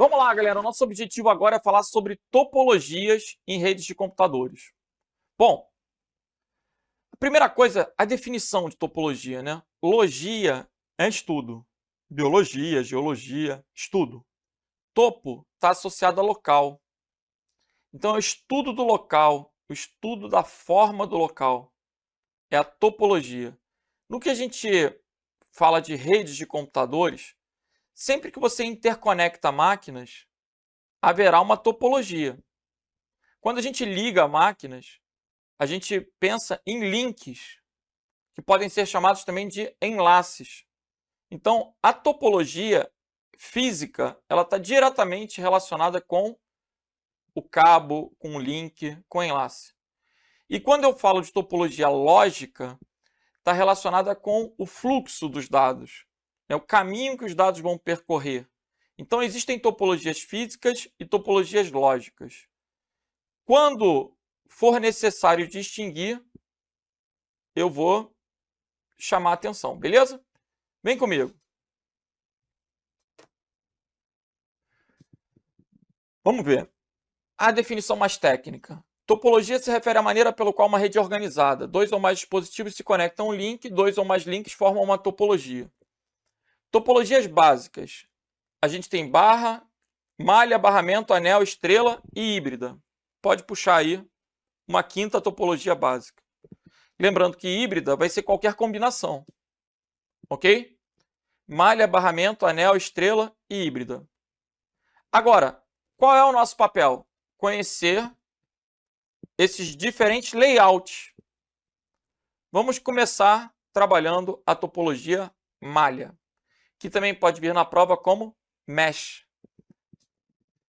Vamos lá, galera. O nosso objetivo agora é falar sobre topologias em redes de computadores. Bom, a primeira coisa, a definição de topologia, né? Logia é estudo. Biologia, geologia, estudo. Topo está associado a local. Então, é o estudo do local, o estudo da forma do local. É a topologia. No que a gente fala de redes de computadores, sempre que você interconecta máquinas, haverá uma topologia. Quando a gente liga máquinas, a gente pensa em links, que podem ser chamados também de enlaces. Então, a topologia física, ela está diretamente relacionada com o cabo, com o link, com o enlace. E quando eu falo de topologia lógica, está relacionada com o fluxo dos dados, é o caminho que os dados vão percorrer. Então, existem topologias físicas e topologias lógicas. Quando for necessário distinguir, eu vou chamar a atenção, beleza? Vem comigo. Vamos ver. A definição mais técnica. Topologia se refere à maneira pela qual uma rede é organizada. Dois ou mais dispositivos se conectam a um link, dois ou mais links formam uma topologia. Topologias básicas. A gente tem barra, malha, barramento, anel, estrela e híbrida. Pode puxar aí uma quinta topologia básica. Lembrando que híbrida vai ser qualquer combinação. Ok? Malha, barramento, anel, estrela e híbrida. Agora, qual é o nosso papel? Conhecer esses diferentes layouts. Vamos começar trabalhando a topologia malha, que também pode vir na prova como mesh.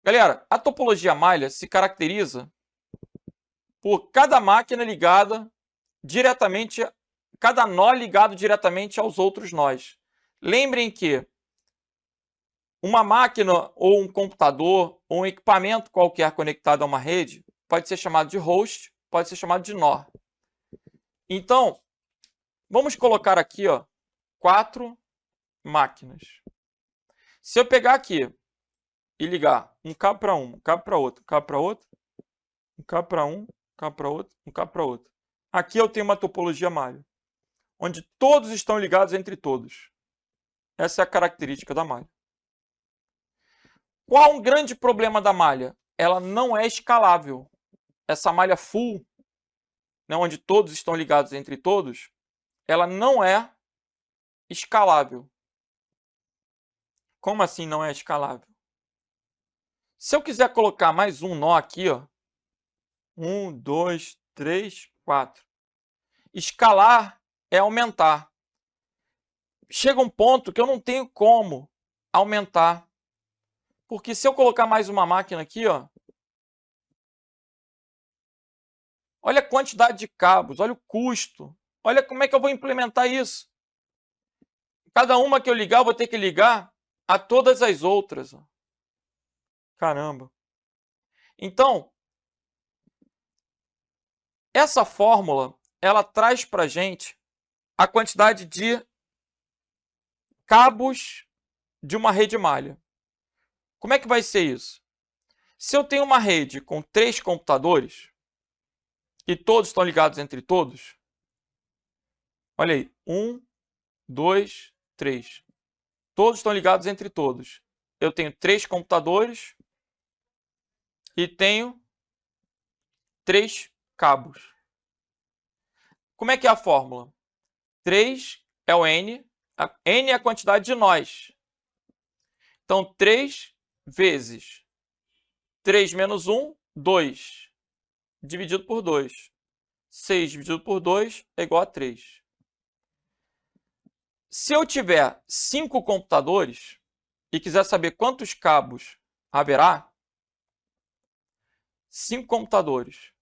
Galera, a topologia malha se caracteriza por cada máquina ligada diretamente, cada nó ligado diretamente aos outros nós. Lembrem que uma máquina ou um computador ou um equipamento qualquer conectado a uma rede pode ser chamado de host, pode ser chamado de nó. Então, vamos colocar aqui 4 máquinas. Se eu pegar aqui e ligar um cabo para um cabo para outro, um cabo para outro, um cabo para um cabo para outro, um cabo para outro. Aqui eu tenho uma topologia malha, onde todos estão ligados entre todos. Essa é a característica da malha. Qual um grande problema da malha? Ela não é escalável. Essa malha full, né, onde todos estão ligados entre todos, ela não é escalável. Como assim não é escalável? Se eu quiser colocar mais um nó aqui, 1, 2, 3, 4. Escalar é aumentar. Chega um ponto que eu não tenho como aumentar. Porque se eu colocar mais uma máquina aqui, olha a quantidade de cabos, olha o custo. Olha como é que eu vou implementar isso. Cada uma que eu ligar, eu vou ter que ligar a todas as outras. Caramba. Então, essa fórmula, ela traz para a gente a quantidade de cabos de uma rede malha. Como é que vai ser isso? Se eu tenho uma rede com 3 computadores, e todos estão ligados entre todos, olha aí, 1, 2, 3. Todos estão ligados entre todos. Eu tenho 3 computadores e tenho 3 cabos. Como é que é a fórmula? 3 é o N, N é a quantidade de nós. Então, 3 vezes 3 menos 1, 2, dividido por 2. 6 dividido por 2 é igual a 3. Se eu tiver 5 computadores e quiser saber quantos cabos haverá, 5 computadores.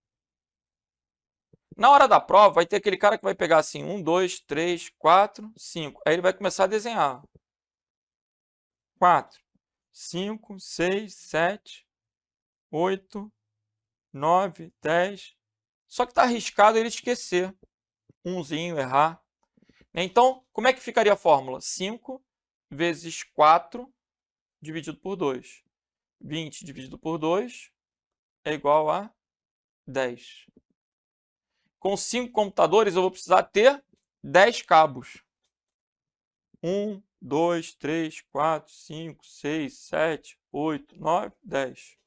Na hora da prova, vai ter aquele cara que vai pegar assim, 1, 2, 3, 4, 5. Aí ele vai começar a desenhar. 4, 5, 6, 7, 8, 9, 10. Só que está arriscado ele esquecer. Umzinho, errar. Então, como é que ficaria a fórmula? 5 vezes 4 dividido por 2. 20 dividido por 2 é igual a 10. Com 5 computadores, eu vou precisar ter 10 cabos. 1, 2, 3, 4, 5, 6, 7, 8, 9, 10.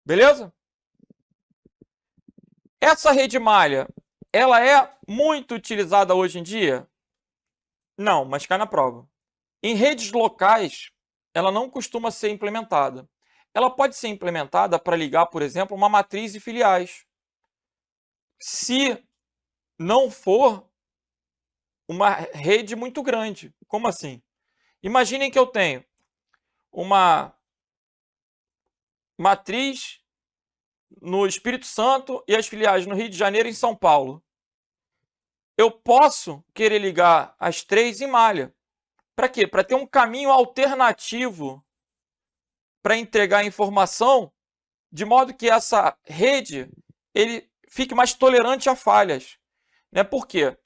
Beleza? Essa rede malha, ela é muito utilizada hoje em dia? Não, mas cai na prova. Em redes locais, ela não costuma ser implementada. Ela pode ser implementada para ligar, por exemplo, uma matriz e filiais. Se não for uma rede muito grande. Como assim? Imaginem que eu tenho uma matriz no Espírito Santo e as filiais no Rio de Janeiro e em São Paulo. Eu posso querer ligar as três em malha. Para quê? Para ter um caminho alternativo para entregar a informação, de modo que essa rede ele fique mais tolerante a falhas. Né? Por quê?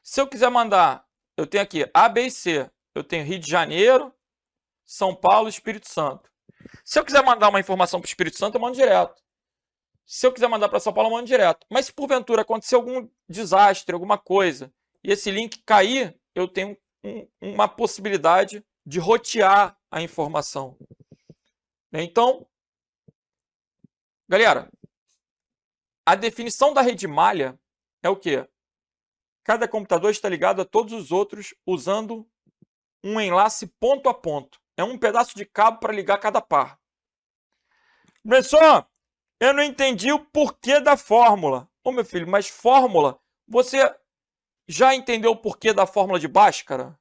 Se eu quiser mandar, eu tenho aqui A, B e C. Eu tenho Rio de Janeiro, São Paulo e Espírito Santo. Se eu quiser mandar uma informação para o Espírito Santo, eu mando direto. Se eu quiser mandar para São Paulo, eu mando direto. Mas se porventura acontecer algum desastre, alguma coisa, e esse link cair, eu tenho uma possibilidade de rotear a informação. Então, galera, a definição da rede malha é o quê? Cada computador está ligado a todos os outros usando um enlace ponto a ponto. É um pedaço de cabo para ligar cada par. Professor, eu não entendi o porquê da fórmula. Ô, meu filho, mas fórmula, você já entendeu o porquê da fórmula de Bhaskara?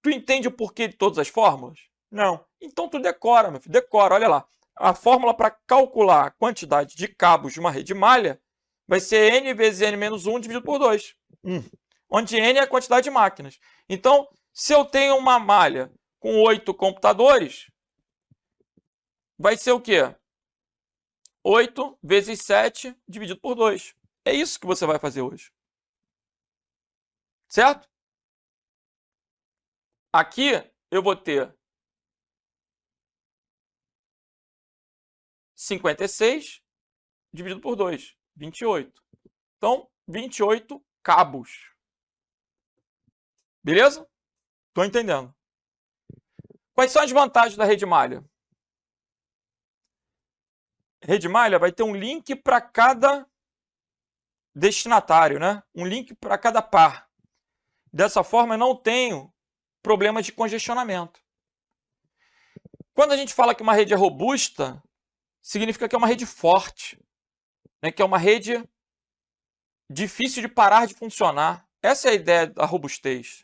Tu entende o porquê de todas as fórmulas? Não. Então tu decora, meu filho, decora. Olha lá. A fórmula para calcular a quantidade de cabos de uma rede malha vai ser n vezes n menos 1 dividido por 2. Onde n é a quantidade de máquinas. Então, se eu tenho uma malha com 8 computadores, vai ser o quê? 8 vezes 7 dividido por 2. É isso que você vai fazer hoje. Certo? Aqui eu vou ter 56 dividido por 2, 28. Então, 28 cabos. Beleza? Estou entendendo. Quais são as vantagens da rede malha? Rede malha vai ter um link para cada destinatário, né? Um link para cada par. Dessa forma, eu não tenho problema de congestionamento. Quando a gente fala que uma rede é robusta, significa que é uma rede forte, né? Que é uma rede difícil de parar de funcionar. Essa é a ideia da robustez.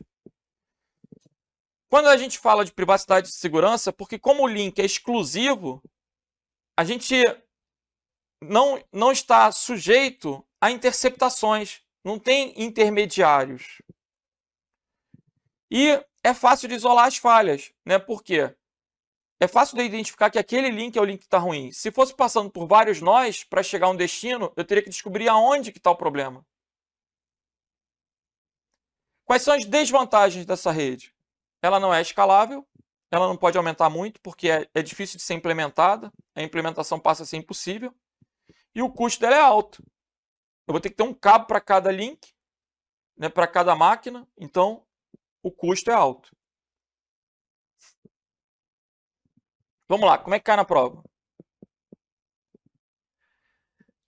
Quando a gente fala de privacidade e segurança, porque como o link é exclusivo, a gente não está sujeito a interceptações, não tem intermediários. E é fácil de isolar as falhas, né? Por quê? É fácil de identificar que aquele link é o link que está ruim. Se fosse passando por vários nós para chegar a um destino, eu teria que descobrir aonde que está o problema. Quais são as desvantagens dessa rede? Ela não é escalável, ela não pode aumentar muito porque é difícil de ser implementada, a implementação passa a ser impossível, e o custo dela é alto. Eu vou ter que ter um cabo para cada link, né, para cada máquina, então o custo é alto. Vamos lá, como é que cai na prova?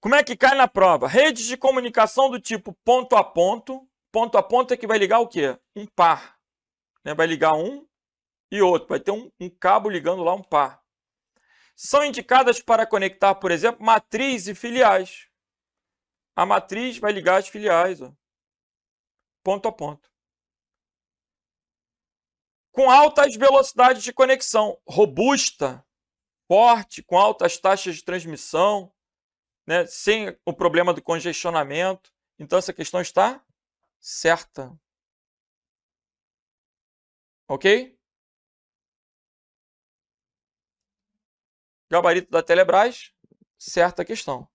Como é que cai na prova? Redes de comunicação do tipo ponto a ponto é que vai ligar o quê? Um par. Né? Vai ligar um e outro, vai ter um cabo ligando lá um par. São indicadas para conectar, por exemplo, matriz e filiais. A matriz vai ligar as filiais, ó, ponto a ponto. Com altas velocidades de conexão, robusta, forte, com altas taxas de transmissão, né, sem o problema do congestionamento. Então, essa questão está certa. Ok? Gabarito da Telebrás, certa questão.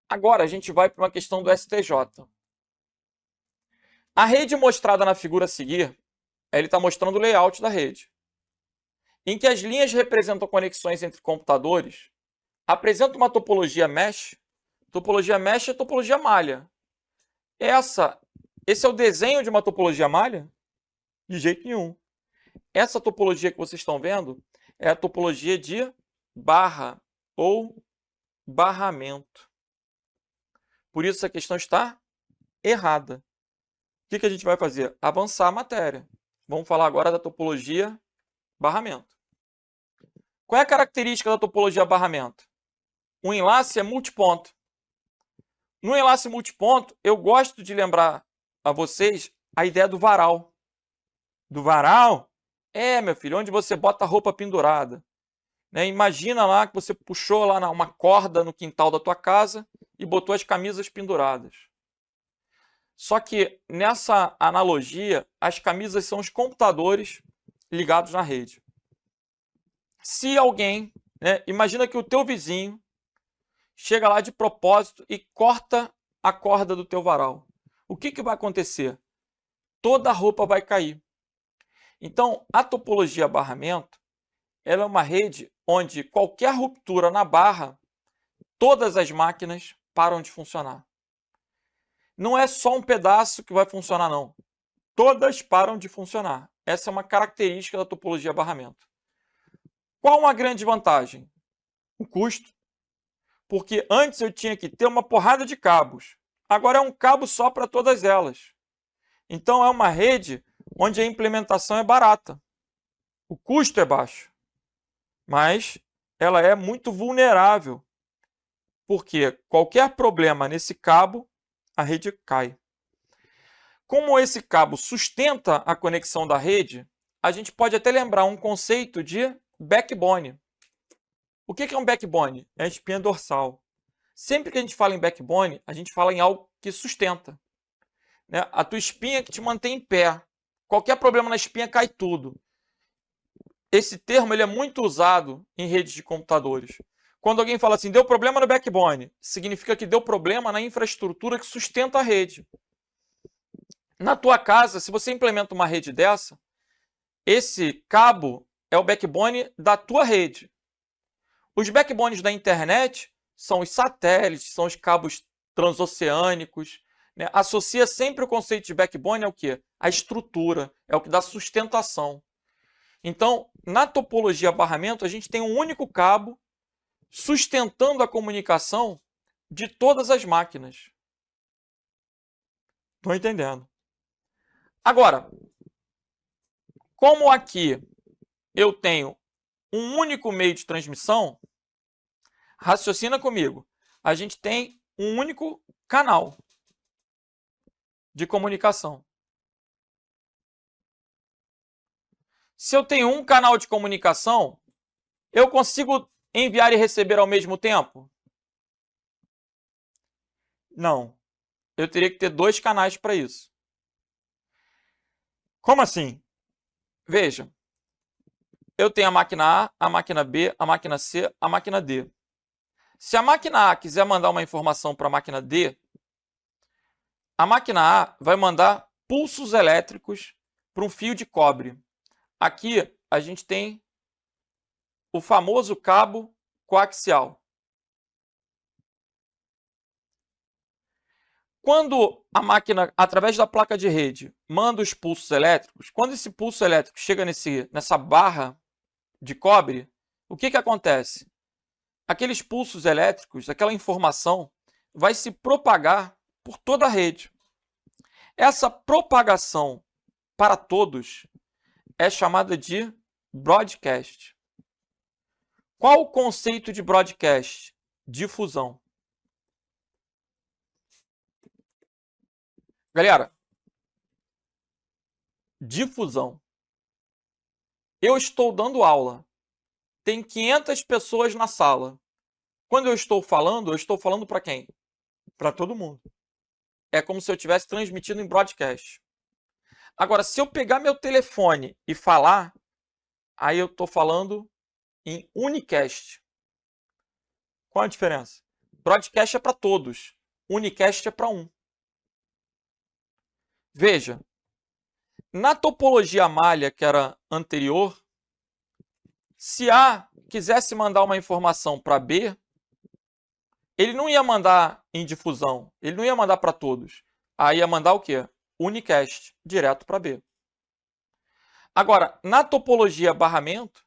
Agora a gente vai para uma questão do STJ. A rede mostrada na figura a seguir Ele está mostrando o layout da rede, em que as linhas representam conexões entre computadores, apresenta uma topologia mesh. Topologia mesh é topologia malha. Esse é o desenho de uma topologia malha? De jeito nenhum. Essa topologia que vocês estão vendo é a topologia de barra ou barramento. Por isso a questão está errada. O que a gente vai fazer? Avançar a matéria. Vamos falar agora da topologia barramento. Qual é a característica da topologia barramento? O enlace é multiponto. No enlace multiponto, eu gosto de lembrar a vocês a ideia do varal. Do varal? Meu filho, onde você bota a roupa pendurada. Né? Imagina lá que você puxou lá uma corda no quintal da tua casa e botou as camisas penduradas. Só que nessa analogia, as camisas são os computadores ligados na rede. Se alguém, imagina que o teu vizinho chega lá de propósito e corta a corda do teu varal. O que vai acontecer? Toda a roupa vai cair. Então, a topologia barramento, ela é uma rede onde qualquer ruptura na barra, todas as máquinas param de funcionar. Não é só um pedaço que vai funcionar, não. Todas param de funcionar. Essa é uma característica da topologia barramento. Qual uma grande vantagem? O custo. Porque antes eu tinha que ter uma porrada de cabos. Agora é um cabo só para todas elas. Então é uma rede onde a implementação é barata. O custo é baixo. Mas ela é muito vulnerável. Porque qualquer problema nesse cabo, a rede cai. Como esse cabo sustenta a conexão da rede, a gente pode até lembrar um conceito de backbone. O que é um backbone? É a espinha dorsal. Sempre que a gente fala em backbone, a gente fala em algo que sustenta. A tua espinha que te mantém em pé. Qualquer problema na espinha, cai tudo. Esse termo ele é muito usado em redes de computadores. Quando alguém fala assim, deu problema no backbone, significa que deu problema na infraestrutura que sustenta a rede. Na tua casa, se você implementa uma rede dessa, esse cabo é o backbone da tua rede. Os backbones da internet são os satélites, são os cabos transoceânicos. Associa sempre o conceito de backbone ao quê? A estrutura, é o que dá sustentação. Então, na topologia barramento, a gente tem um único cabo sustentando a comunicação de todas as máquinas. Estão entendendo? Agora, como aqui eu tenho um único meio de transmissão, raciocina comigo. A gente tem um único canal de comunicação. Se eu tenho um canal de comunicação, eu consigo enviar e receber ao mesmo tempo? Não. Eu teria que ter dois canais para isso. Como assim? Veja. Eu tenho a máquina A, a máquina B, a máquina C, a máquina D. Se a máquina A quiser mandar uma informação para a máquina D, a máquina A vai mandar pulsos elétricos para um fio de cobre. Aqui a gente tem o famoso cabo coaxial. Quando a máquina, através da placa de rede, manda os pulsos elétricos, quando esse pulso elétrico chega nessa barra de cobre, o que acontece? Aqueles pulsos elétricos, aquela informação, vai se propagar por toda a rede. Essa propagação para todos é chamada de broadcast. Qual o conceito de broadcast? Difusão. Galera, difusão. Eu estou dando aula. Tem 500 pessoas na sala. Quando eu estou falando para quem? Para todo mundo. É como se eu estivesse transmitindo em broadcast. Agora, se eu pegar meu telefone e falar, aí eu estou falando em unicast. Qual a diferença? Broadcast é para todos. Unicast é para um. Veja, Na topologia malha, que era anterior, se A quisesse mandar uma informação para B, ele não ia mandar em difusão, ele não ia mandar para todos. Aí ia mandar o quê? Unicast, direto para B. Agora, na topologia barramento,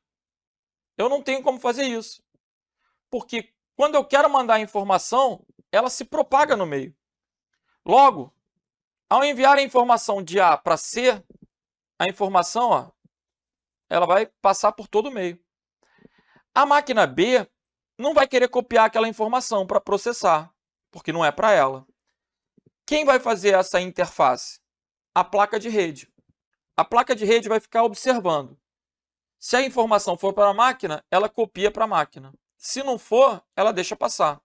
eu não tenho como fazer isso. Porque quando eu quero mandar a informação, ela se propaga no meio. Logo, ao enviar a informação de A para C, a informação, ó, ela vai passar por todo o meio. A máquina B não vai querer copiar aquela informação para processar, porque não é para ela. Quem vai fazer essa interface? A placa de rede. A placa de rede vai ficar observando. Se a informação for para a máquina, ela copia para a máquina. Se não for, ela deixa passar.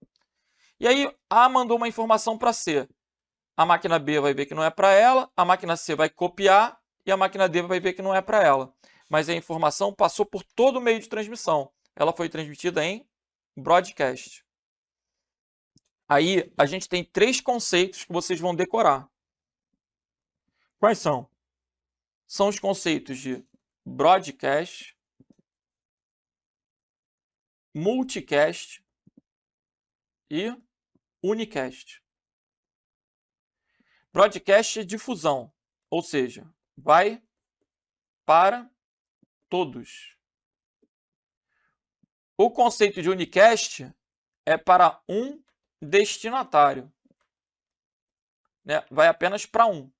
E aí, A mandou uma informação para C. A máquina B vai ver que não é para ela, a máquina C vai copiar e a máquina D vai ver que não é para ela. Mas a informação passou por todo o meio de transmissão. Ela foi transmitida em broadcast. Aí, a gente tem 3 conceitos que vocês vão decorar. Quais são? São os conceitos de broadcast, multicast e unicast. Broadcast é difusão, ou seja, vai para todos. O conceito de unicast é para um destinatário, né? Vai apenas para um.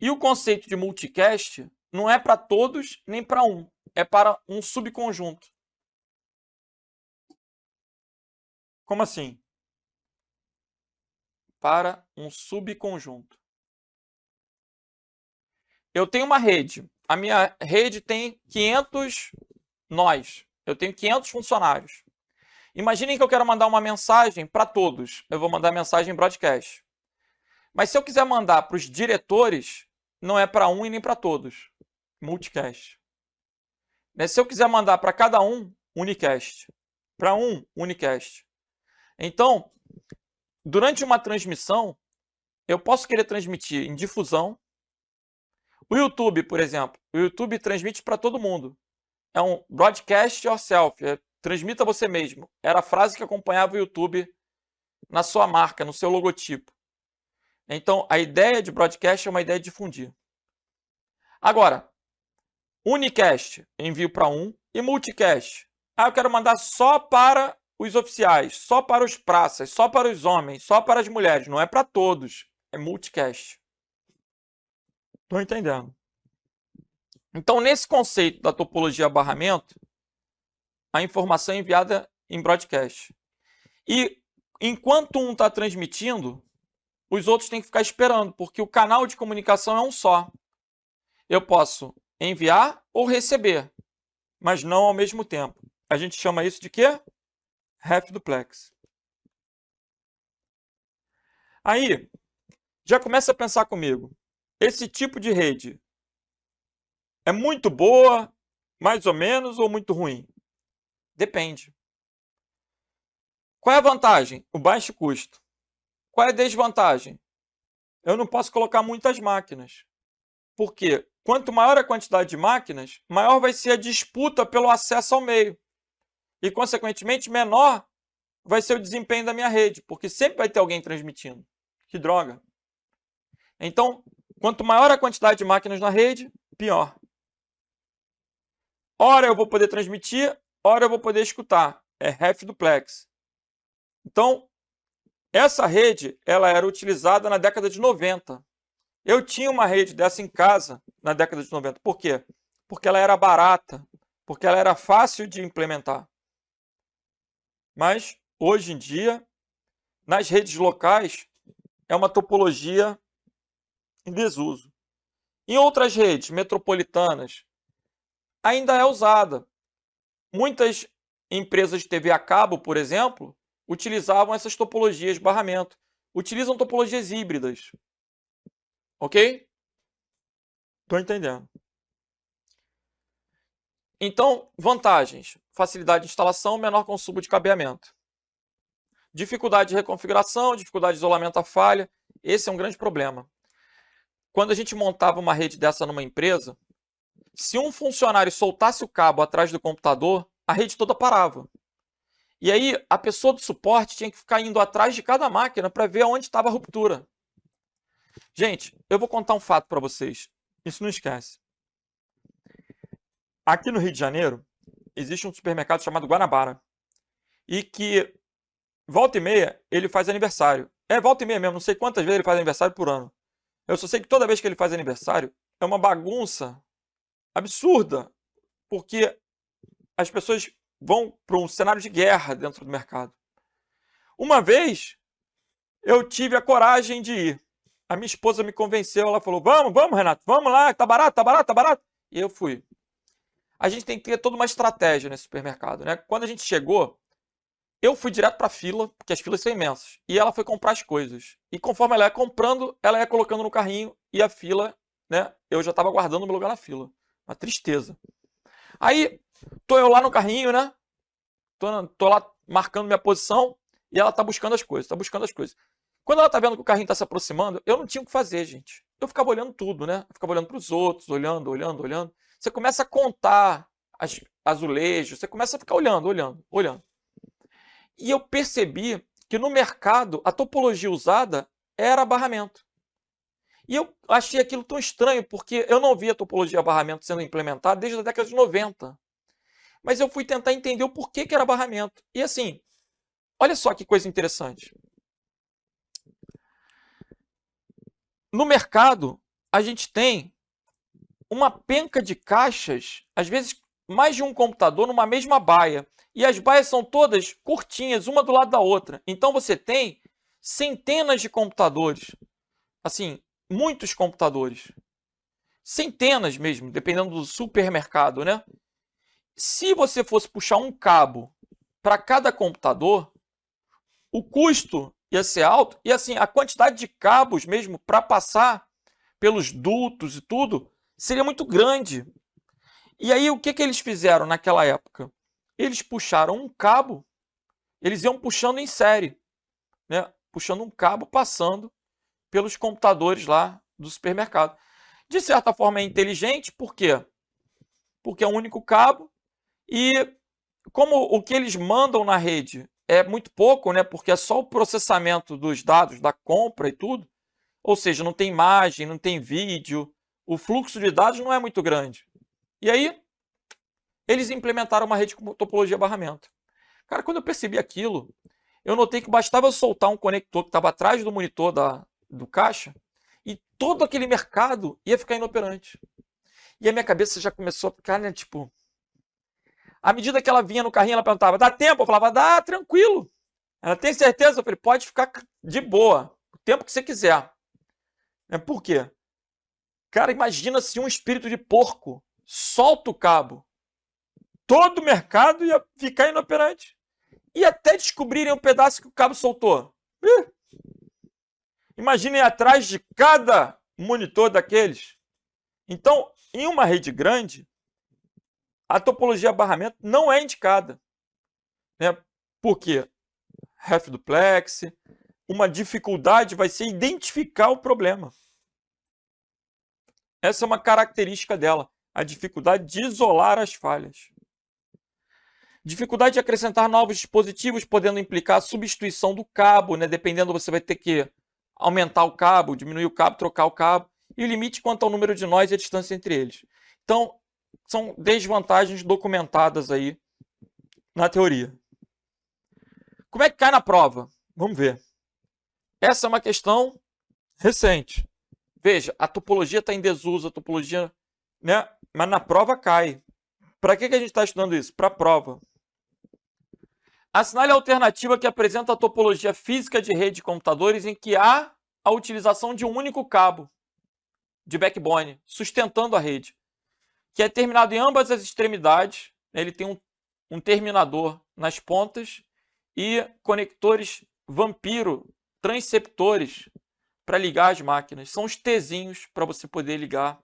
E o conceito de multicast não é para todos nem para um, é para um subconjunto. Como assim? Para um subconjunto. Eu tenho uma rede. A minha rede tem 500 nós. Eu tenho 500 funcionários. Imaginem que eu quero mandar uma mensagem para todos. Eu vou mandar mensagem em broadcast. Mas se eu quiser mandar para os diretores, não é para um e nem para todos. Multicast. Se eu quiser mandar para cada um, unicast. Para um, unicast. Então, durante uma transmissão, eu posso querer transmitir em difusão. O YouTube, por exemplo, o YouTube transmite para todo mundo. É um broadcast yourself, transmita você mesmo. Era a frase que acompanhava o YouTube na sua marca, no seu logotipo. Então, a ideia de broadcast é uma ideia de difundir. Agora, unicast, envio para um, e multicast. Eu quero mandar só para os oficiais, só para os praças, só para os homens, só para as mulheres. Não é para todos, é multicast. Estou entendendo. Então, nesse conceito da topologia barramento, a informação é enviada em broadcast. E enquanto um está transmitindo, os outros têm que ficar esperando, porque o canal de comunicação é um só. Eu posso enviar ou receber, mas não ao mesmo tempo. A gente chama isso de quê? Half duplex. Aí, já começa a pensar comigo. Esse tipo de rede é muito boa, mais ou menos, ou muito ruim? Depende. Qual é a vantagem? O baixo custo. Qual é a desvantagem? Eu não posso colocar muitas máquinas. Por quê? Quanto maior a quantidade de máquinas, maior vai ser a disputa pelo acesso ao meio. E, consequentemente, menor vai ser o desempenho da minha rede, porque sempre vai ter alguém transmitindo. Que droga. Então, quanto maior a quantidade de máquinas na rede, pior. Ora eu vou poder transmitir, ora eu vou poder escutar. É half duplex. Então, essa rede ela era utilizada na década de 90. Eu tinha uma rede dessa em casa na década de 90. Por quê? Porque ela era barata, porque ela era fácil de implementar. Mas, hoje em dia, nas redes locais, é uma topologia em desuso. Em outras redes metropolitanas, ainda é usada. Muitas empresas de TV a cabo, por exemplo, utilizavam essas topologias de barramento. Utilizam topologias híbridas. Ok? Estou entendendo. Então, vantagens. Facilidade de instalação, menor consumo de cabeamento. Dificuldade de reconfiguração, dificuldade de isolamento à falha. Esse é um grande problema. Quando a gente montava uma rede dessa numa empresa, se um funcionário soltasse o cabo atrás do computador, a rede toda parava. E aí a pessoa do suporte tinha que ficar indo atrás de cada máquina para ver onde estava a ruptura. Gente, eu vou contar um fato para vocês. Isso não esquece. Aqui no Rio de Janeiro, existe um supermercado chamado Guanabara. E que, volta e meia, ele faz aniversário. Volta e meia mesmo, não sei quantas vezes ele faz aniversário por ano. Eu só sei que toda vez que ele faz aniversário, é uma bagunça absurda. Porque as pessoas vão para um cenário de guerra dentro do mercado. Uma vez, eu tive a coragem de ir. A minha esposa me convenceu, ela falou, vamos, Renato, vamos lá, tá barato, tá barato, tá barato. E eu fui. A gente tem que ter toda uma estratégia nesse supermercado, né? Quando a gente chegou, eu fui direto para a fila, porque as filas são imensas. E ela foi comprar as coisas. E conforme ela ia comprando, ela ia colocando no carrinho e a fila, né? Eu já estava guardando o meu lugar na fila. Uma tristeza. Aí, tô eu lá no carrinho, né? Tô lá marcando minha posição e ela tá buscando as coisas, Quando ela tá vendo que o carrinho tá se aproximando, eu não tinha o que fazer, gente. Eu ficava olhando tudo, né? Eu ficava olhando para os outros, olhando. Você começa a contar as azulejos, você começa a ficar olhando. E eu percebi que no mercado a topologia usada era barramento. E eu achei aquilo tão estranho, porque eu não via a topologia barramento sendo implementada desde a década de 90. Mas eu fui tentar entender o porquê que era barramento. E assim, olha só que coisa interessante. No mercado, a gente tem uma penca de caixas, às vezes mais de um computador numa mesma baia. E as baias são todas curtinhas, uma do lado da outra. Então você tem centenas de computadores. Assim, muitos computadores. Centenas mesmo, dependendo do supermercado, né? Se você fosse puxar um cabo para cada computador, o custo ia ser alto. E assim, a quantidade de cabos mesmo para passar pelos dutos e tudo seria muito grande. E aí, o que eles fizeram naquela época? Eles puxaram um cabo, eles iam puxando em série, né? Puxando um cabo, passando pelos computadores lá do supermercado. De certa forma é inteligente, por quê? Porque é um único cabo e como o que eles mandam na rede é muito pouco, né? Porque é só o processamento dos dados da compra e tudo, ou seja, não tem imagem, não tem vídeo, o fluxo de dados não é muito grande. E aí, eles implementaram uma rede com topologia barramento. Cara, quando eu percebi aquilo, eu notei que bastava eu soltar um conector que estava atrás do monitor do caixa e todo aquele mercado ia ficar inoperante. E a minha cabeça já começou a ficar, né, tipo... À medida que ela vinha no carrinho, ela perguntava, dá tempo? Eu falava, dá, tranquilo. Ela tem certeza? Eu falei, pode ficar de boa, o tempo que você quiser. Por quê? Cara, imagina se um espírito de porco solta o cabo. Todo o mercado ia ficar inoperante. E até descobrirem um pedaço que o cabo soltou. Imaginem atrás de cada monitor daqueles. Então, em uma rede grande, a topologia barramento não é indicada. Né? Por quê? Half duplex, uma dificuldade vai ser identificar o problema. Essa é uma característica dela, a dificuldade de isolar as falhas. Dificuldade de acrescentar novos dispositivos, podendo implicar a substituição do cabo, né? Dependendo, você vai ter que aumentar o cabo, diminuir o cabo, trocar o cabo. E o limite quanto ao número de nós e a distância entre eles. Então, são desvantagens documentadas aí na teoria. Como é que cai na prova? Vamos ver. Essa é uma questão recente. Veja, a topologia está em desuso, a topologia, né? Mas na prova cai. Para que a gente está estudando isso? Para a prova. Assinale a alternativa que apresenta a topologia física de rede de computadores em que há a utilização de um único cabo de backbone, sustentando a rede, que é terminado em ambas as extremidades. Ele tem um terminador nas pontas e conectores vampiro, transceptores, para ligar as máquinas. São os Tzinhos para você poder ligar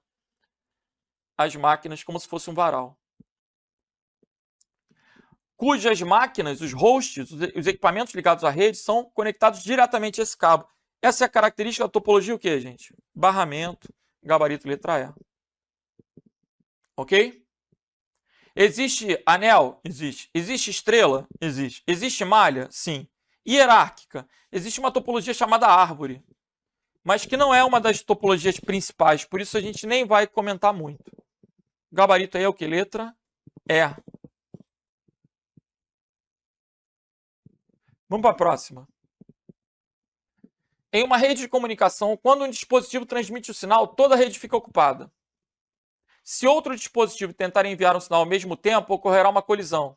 as máquinas como se fosse um varal. Cujas máquinas, os hosts, os equipamentos ligados à rede, são conectados diretamente a esse cabo. Essa é a característica da topologia o quê, gente? Barramento, gabarito, letra E. Ok? Existe anel? Existe. Existe estrela? Existe. Existe malha? Sim. Hierárquica? Existe uma topologia chamada árvore, mas que não é uma das topologias principais, por isso a gente nem vai comentar muito. Gabarito aí é o que? Letra E. Vamos para a próxima. Em uma rede de comunicação, quando um dispositivo transmite o sinal, toda a rede fica ocupada. Se outro dispositivo tentar enviar um sinal ao mesmo tempo, ocorrerá uma colisão.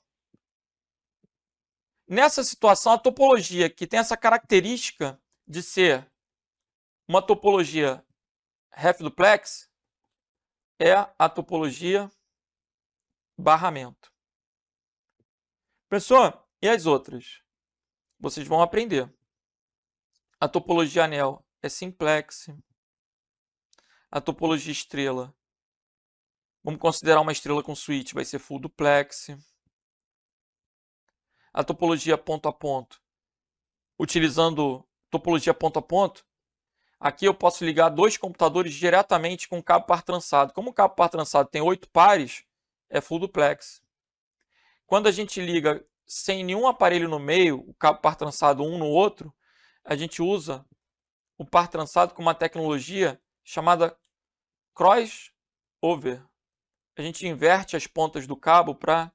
Nessa situação, a topologia que tem essa característica de ser uma topologia half-duplex é a topologia barramento. Pessoal, e as outras? Vocês vão aprender. A topologia anel é simplex. A topologia estrela, vamos considerar uma estrela com switch, vai ser full duplex. A topologia ponto a ponto, utilizando topologia ponto a ponto, aqui eu posso ligar dois computadores diretamente com cabo par trançado. Como o cabo par trançado tem 8 pares, é full duplex. Quando a gente liga sem nenhum aparelho no meio, o cabo par trançado um no outro, a gente usa o par trançado com uma tecnologia chamada crossover. A gente inverte as pontas do cabo para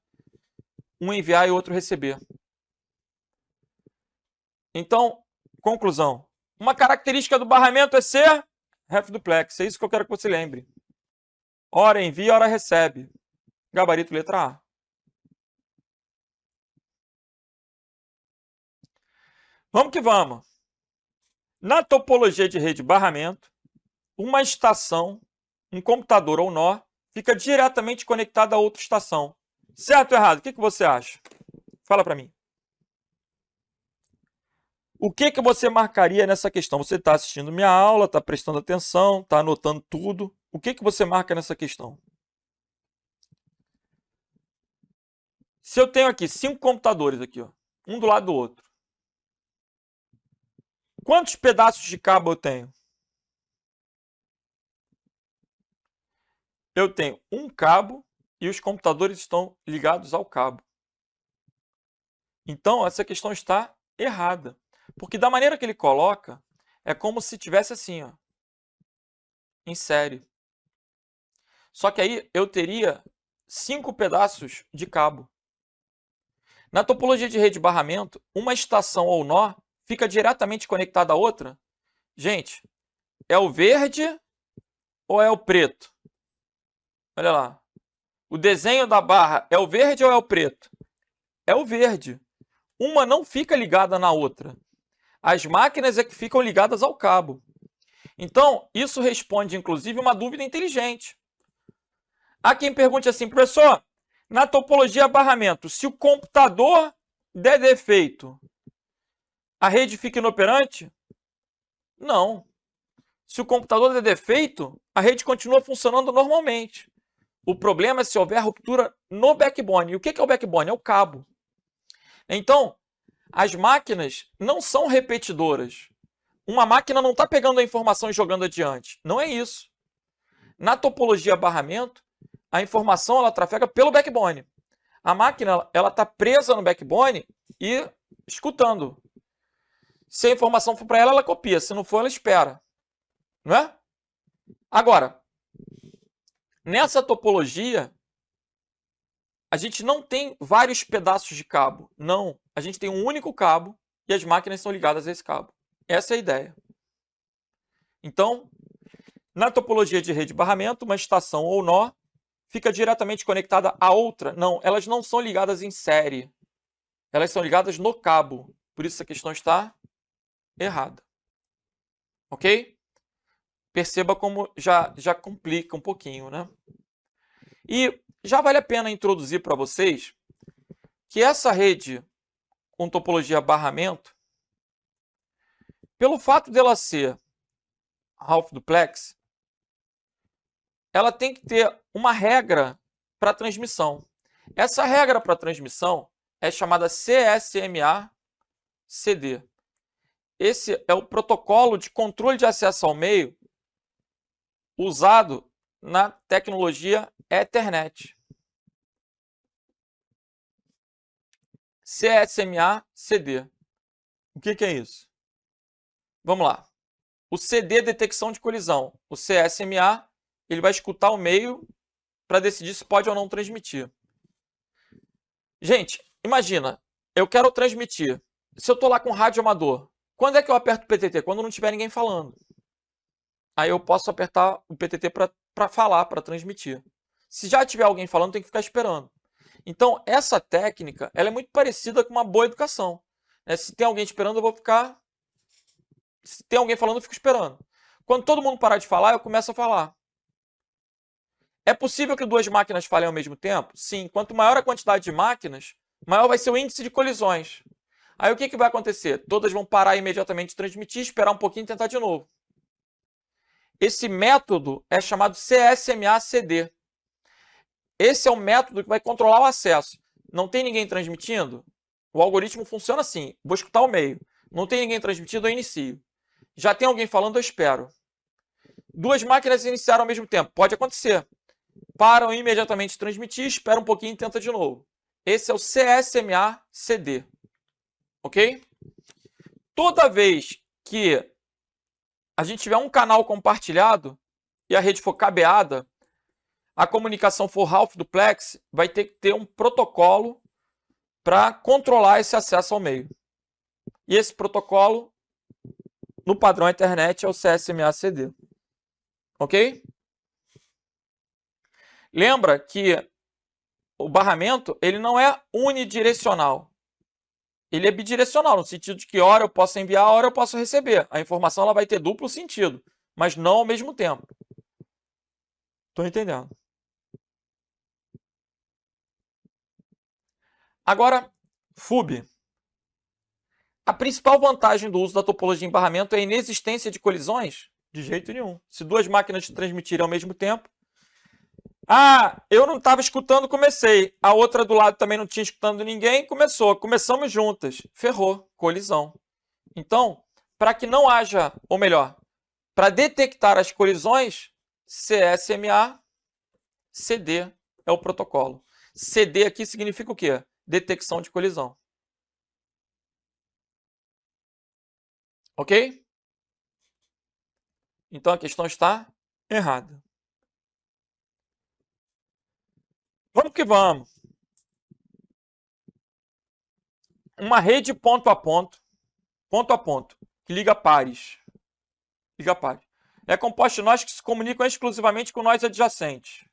um enviar e o outro receber. Então, conclusão. Uma característica do barramento é ser half-duplex. É isso que eu quero que você lembre. Ora envia, ora recebe. Gabarito letra A. Vamos que vamos. Na topologia de rede barramento, uma estação, um computador ou nó, fica diretamente conectada a outra estação. Certo ou errado? O que você acha? Fala para mim. O que você marcaria nessa questão? Você está assistindo minha aula, está prestando atenção, está anotando tudo. O que você marca nessa questão? Se eu tenho aqui 5 computadores, aqui, ó, um do lado do outro, quantos pedaços de cabo eu tenho? Eu tenho um cabo e os computadores estão ligados ao cabo. Então, essa questão está errada. Porque da maneira que ele coloca, é como se tivesse assim, ó, em série. Só que aí eu teria 5 pedaços de cabo. Na topologia de rede de barramento, uma estação ou nó fica diretamente conectada à outra. Gente, é o verde ou é o preto? Olha lá. O desenho da barra é o verde ou é o preto? É o verde. Uma não fica ligada na outra. As máquinas é que ficam ligadas ao cabo. Então, isso responde, inclusive, uma dúvida inteligente. Há quem pergunte assim, professor, na topologia barramento, se o computador der defeito, a rede fica inoperante? Não. Se o computador der defeito, a rede continua funcionando normalmente. O problema é se houver ruptura no backbone. E o que é o backbone? É o cabo. Então, as máquinas não são repetidoras. Uma máquina não está pegando a informação e jogando adiante. Não é isso. Na topologia barramento, a informação ela trafega pelo backbone. A máquina ela está presa no backbone e escutando. Se a informação for para ela, ela copia. Se não for, ela espera. Não é? Agora, nessa topologia, a gente não tem vários pedaços de cabo. Não. A gente tem um único cabo e as máquinas são ligadas a esse cabo. Essa é a ideia. Então, na topologia de rede de barramento, uma estação ou nó fica diretamente conectada a outra. Não, elas não são ligadas em série. Elas são ligadas no cabo. Por isso a questão está errada. Ok? Perceba como já complica um pouquinho, né? E já vale a pena introduzir para vocês que essa rede com topologia barramento, pelo fato dela ser half duplex, ela tem que ter uma regra para transmissão. Essa regra para transmissão é chamada CSMA-CD. Esse é o protocolo de controle de acesso ao meio usado na tecnologia Ethernet. CSMA-CD. O que é isso? Vamos lá. O CD é detecção de colisão. O CSMA, ele vai escutar o meio para decidir se pode ou não transmitir. Gente, imagina, eu quero transmitir. Se eu estou lá com rádio amador, quando é que eu aperto o PTT? Quando não tiver ninguém falando. Aí eu posso apertar o PTT para falar, para transmitir. Se já tiver alguém falando, tem que ficar esperando. Então, essa técnica ela é muito parecida com uma boa educação. Se tem alguém esperando, eu vou ficar... Se tem alguém falando, eu fico esperando. Quando todo mundo parar de falar, eu começo a falar. É possível que duas máquinas falem ao mesmo tempo? Sim. Quanto maior a quantidade de máquinas, maior vai ser o índice de colisões. Aí o que vai acontecer? Todas vão parar imediatamente de transmitir, esperar um pouquinho e tentar de novo. Esse método é chamado CSMA-CD. Esse é o método que vai controlar o acesso. Não tem ninguém transmitindo? O algoritmo funciona assim. Vou escutar o meio. Não tem ninguém transmitindo, eu inicio. Já tem alguém falando, eu espero. Duas máquinas iniciaram ao mesmo tempo. Pode acontecer. Param imediatamente de transmitir, espera um pouquinho e tenta de novo. Esse é o CSMA-CD. Ok? Toda vez que a gente tiver um canal compartilhado e a rede for cabeada, a comunicação for half duplex, vai ter que ter um protocolo para controlar esse acesso ao meio. E esse protocolo, no padrão Ethernet, é o CSMA-CD. Ok? Lembra que o barramento ele não é unidirecional. Ele é bidirecional, no sentido de que hora eu posso enviar, hora eu posso receber. A informação ela vai ter duplo sentido, mas não ao mesmo tempo. Estou entendendo. Agora, FUB. A principal vantagem do uso da topologia em barramento é a inexistência de colisões? De jeito nenhum. Se duas máquinas transmitirem ao mesmo tempo... Ah, eu não estava escutando, comecei. A outra do lado também não tinha escutando ninguém, começou. Começamos juntas. Ferrou. Colisão. Então, para que não haja... Ou melhor, para detectar as colisões, CSMA-CD é o protocolo. CD aqui significa o quê? Detecção de colisão. Ok? Então a questão está errada. Vamos que vamos. Uma rede ponto a ponto, que liga pares. Liga pares. É composta de nós que se comunicam exclusivamente com nós adjacentes.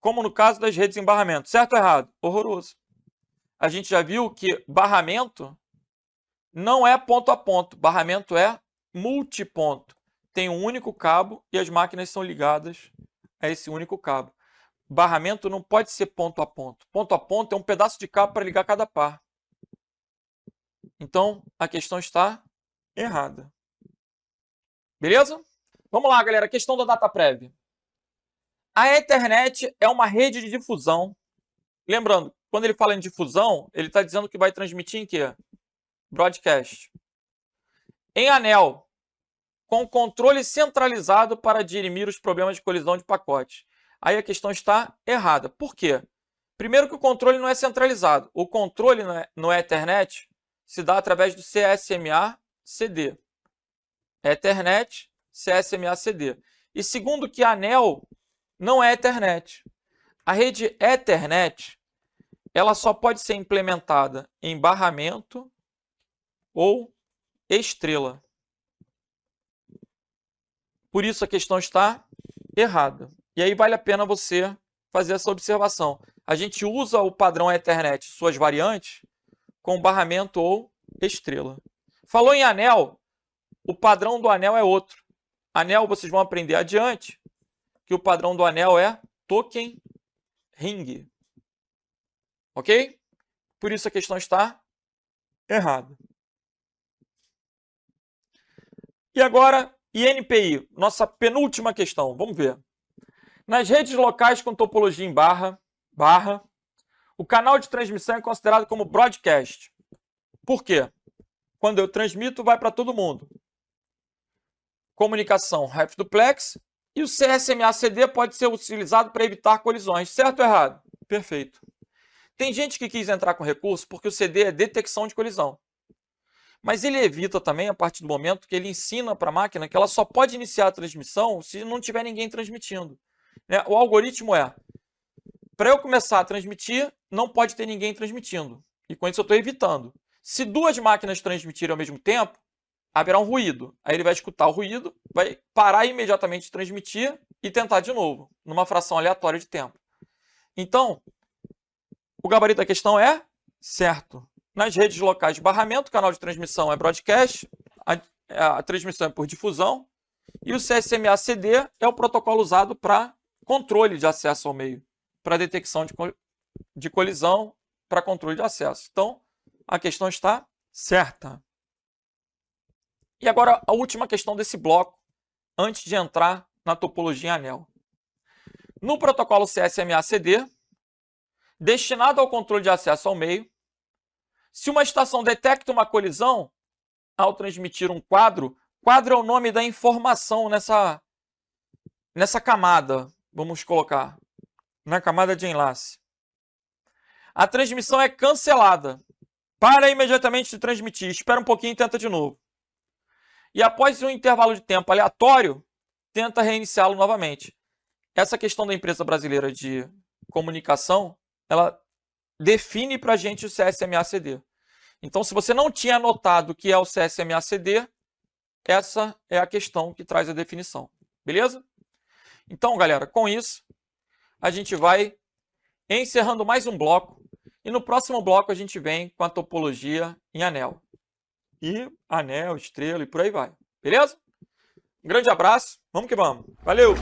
Como no caso das redes em barramento. Certo ou errado? Horroroso. A gente já viu que barramento não é ponto a ponto. Barramento é multiponto. Tem um único cabo e as máquinas são ligadas a esse único cabo. Barramento não pode ser ponto a ponto. Ponto a ponto é um pedaço de cabo para ligar cada par. Então, a questão está errada. Beleza? Vamos lá, galera. Questão da data prévia. A Ethernet é uma rede de difusão. Lembrando, quando ele fala em difusão, ele está dizendo que vai transmitir em quê? Broadcast. Em anel, com controle centralizado para dirimir os problemas de colisão de pacotes. Aí a questão está errada. Por quê? Primeiro que o controle não é centralizado. O controle no Ethernet se dá através do CSMA-CD. Ethernet, CSMA-CD. E segundo que anel não é Ethernet. A rede Ethernet ela só pode ser implementada em barramento ou estrela. Por isso a questão está errada. E aí vale a pena você fazer essa observação. A gente usa o padrão Ethernet, suas variantes, com barramento ou estrela. Falou em anel, o padrão do anel é outro. Anel, vocês vão aprender adiante, que o padrão do anel é token ring. Ok? Por isso a questão está errada. E agora, INPI, nossa penúltima questão. Vamos ver. Nas redes locais com topologia em barra, o canal de transmissão é considerado como broadcast. Por quê? quando eu transmito, vai para todo mundo. Comunicação half duplex. E o CSMA-CD pode ser utilizado para evitar colisões. Certo ou errado? Perfeito. Tem gente que quis entrar com recurso porque o CD é detecção de colisão. Mas ele evita também a partir do momento que ele ensina para a máquina que ela só pode iniciar a transmissão se não tiver ninguém transmitindo. O algoritmo é, para eu começar a transmitir, não pode ter ninguém transmitindo. E com isso eu estou evitando. Se duas máquinas transmitirem ao mesmo tempo, haverá um ruído. Aí ele vai escutar o ruído, vai parar imediatamente de transmitir e tentar de novo, numa fração aleatória de tempo. Então, o gabarito da questão é certo. Nas redes locais de barramento, o canal de transmissão é broadcast, a transmissão é por difusão, e o CSMA-CD é o protocolo usado para controle de acesso ao meio, para detecção de colisão, para controle de acesso. Então, a questão está certa. E agora a última questão desse bloco, antes de entrar na topologia em anel. No protocolo CSMA-CD, destinado ao controle de acesso ao meio, se uma estação detecta uma colisão ao transmitir um quadro, quadro é o nome da informação nessa camada, vamos colocar, na camada de enlace. A transmissão é cancelada. Para imediatamente de transmitir, espera um pouquinho e tenta de novo. E após um intervalo de tempo aleatório, tenta reiniciá-lo novamente. Essa questão da empresa brasileira de comunicação, ela define para a gente o CSMA-CD. Então, se você não tinha anotado o que é o CSMA-CD, essa é a questão que traz a definição. Beleza? Então, galera, com isso, a gente vai encerrando mais um bloco. E no próximo bloco a gente vem com a topologia em anel. E anel, estrela e por aí vai. Beleza? Um grande abraço. Vamos que vamos. Valeu!